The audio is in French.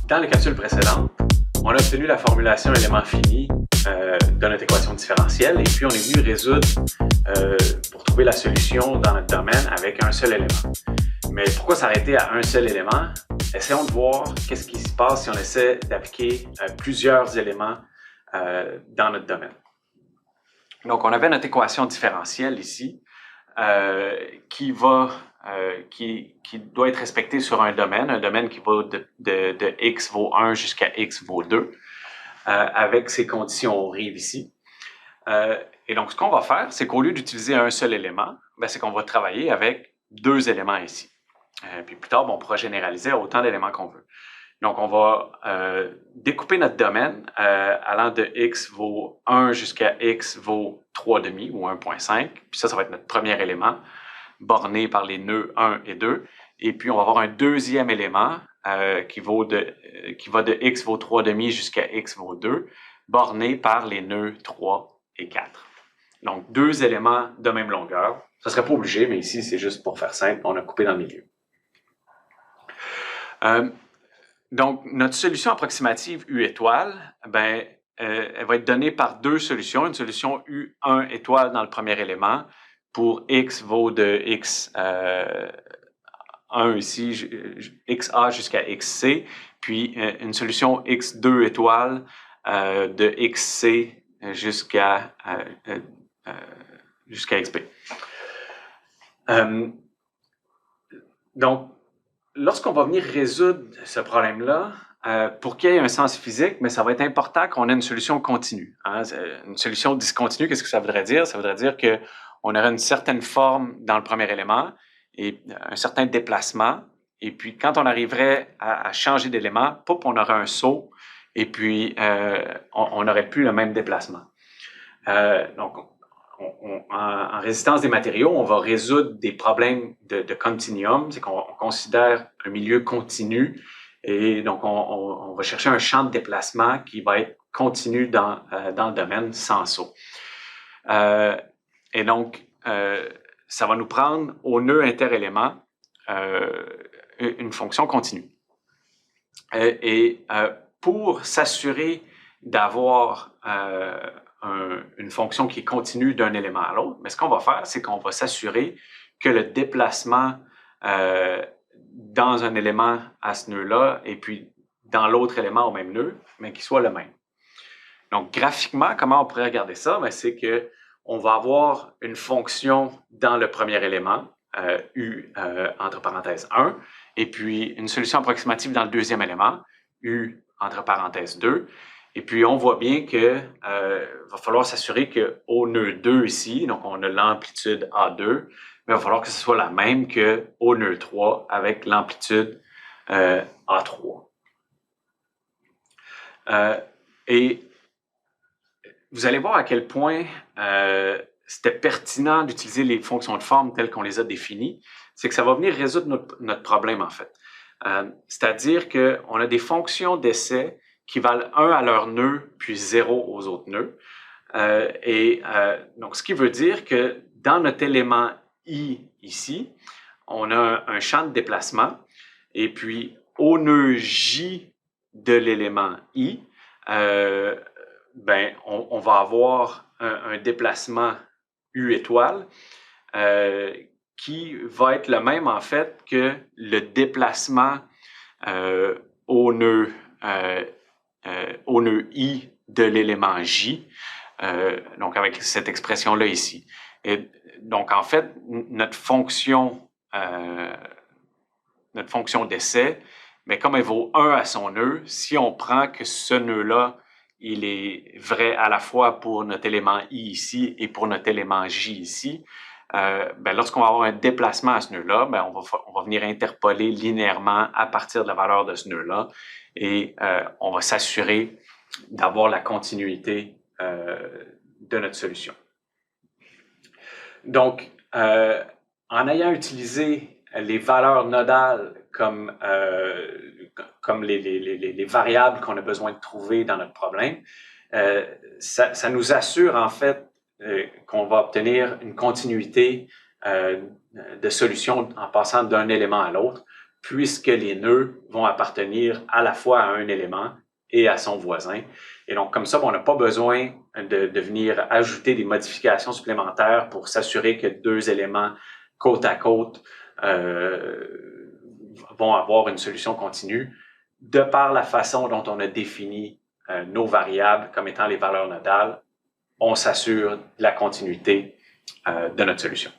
Dans les capsules précédentes, on a obtenu la formulation élément fini de notre équation différentielle et puis on est venu résoudre pour trouver la solution dans notre domaine avec un seul élément. Mais pourquoi s'arrêter à un seul élément? Essayons de voir qu'est-ce qui se passe si on essaie d'appliquer plusieurs éléments dans notre domaine. Donc, on avait notre équation différentielle ici qui doit être respectée sur un domaine qui va de x vaut 1 jusqu'à x vaut 2, avec ces conditions on rive ici. Et donc, ce qu'on va faire, c'est qu'au lieu d'utiliser un seul élément, c'est qu'on va travailler avec deux éléments ici. Puis plus tard, on pourra généraliser à autant d'éléments qu'on veut. Donc, on va découper notre domaine allant de x vaut 1 jusqu'à x vaut 3,5 ou 1,5. Puis ça va être notre premier élément, borné par les nœuds 1 et 2. Et puis, on va avoir un deuxième élément qui va de x vaut 3,5 jusqu'à x vaut 2, borné par les nœuds 3 et 4. Donc, deux éléments de même longueur. Ça ne serait pas obligé, mais ici, c'est juste pour faire simple, on a coupé dans le milieu. Donc, notre solution approximative U étoile, elle va être donnée par deux solutions. Une solution U1 étoile dans le premier élément pour x vaut de x1 ici, xa jusqu'à xc, puis une solution x2 étoile de xc jusqu'à xp. Donc, lorsqu'on va venir résoudre ce problème-là, pour qu'il y ait un sens physique, mais ça va être important qu'on ait une solution continue. Une solution discontinue, qu'est-ce que ça voudrait dire? Ça voudrait dire qu'on aurait une certaine forme dans le premier élément et un certain déplacement. Et puis, quand on arriverait à changer d'élément, on aurait un saut et puis on n'aurait plus le même déplacement. Donc, en résistance des matériaux, on va résoudre des problèmes de continuum, c'est qu'on considère un milieu continu et donc on va chercher un champ de déplacement qui va être continu dans le domaine sans saut. Et donc, ça va nous prendre au nœud interélément une fonction continue. Pour s'assurer d'avoir une fonction qui est continue d'un élément à l'autre, mais ce qu'on va faire, c'est qu'on va s'assurer que le déplacement dans un élément à ce nœud-là et puis dans l'autre élément au même nœud, mais qu'il soit le même. Donc, graphiquement, comment on pourrait regarder ça? C'est qu'on va avoir une fonction dans le premier élément, U entre parenthèses 1, et puis une solution approximative dans le deuxième élément, U entre parenthèses 2. Et puis, on voit bien que va falloir s'assurer qu'au nœud 2 ici, donc on a l'amplitude A2, mais il va falloir que ce soit la même qu'au nœud 3 avec l'amplitude A3. Et vous allez voir à quel point c'était pertinent d'utiliser les fonctions de forme telles qu'on les a définies. C'est que ça va venir résoudre notre problème, en fait. C'est-à-dire qu'on a des fonctions d'essai qui valent 1 à leur nœud, puis 0 aux autres nœuds. Donc, ce qui veut dire que dans notre élément I ici, on a un champ de déplacement, et puis au nœud J de l'élément I, on va avoir un déplacement U étoile qui va être le même, en fait, que le déplacement au nœud I de l'élément J, donc avec cette expression-là ici. Et donc, en fait, notre fonction d'essai, mais comme elle vaut 1 à son nœud, si on prend que ce nœud-là, il est vrai à la fois pour notre élément I ici et pour notre élément J ici, lorsqu'on va avoir un déplacement à ce nœud-là, on va venir interpoler linéairement à partir de la valeur de ce nœud-là et on va s'assurer d'avoir la continuité de notre solution. Donc, en ayant utilisé les valeurs nodales comme les variables qu'on a besoin de trouver dans notre problème, ça nous assure en fait qu'on va obtenir une continuité de solution en passant d'un élément à l'autre, puisque les nœuds vont appartenir à la fois à un élément et à son voisin. Et donc, comme ça, on n'a pas besoin de venir ajouter des modifications supplémentaires pour s'assurer que deux éléments côte à côte vont avoir une solution continue, de par la façon dont on a défini nos variables comme étant les valeurs nodales, on s'assure de la continuité de notre solution.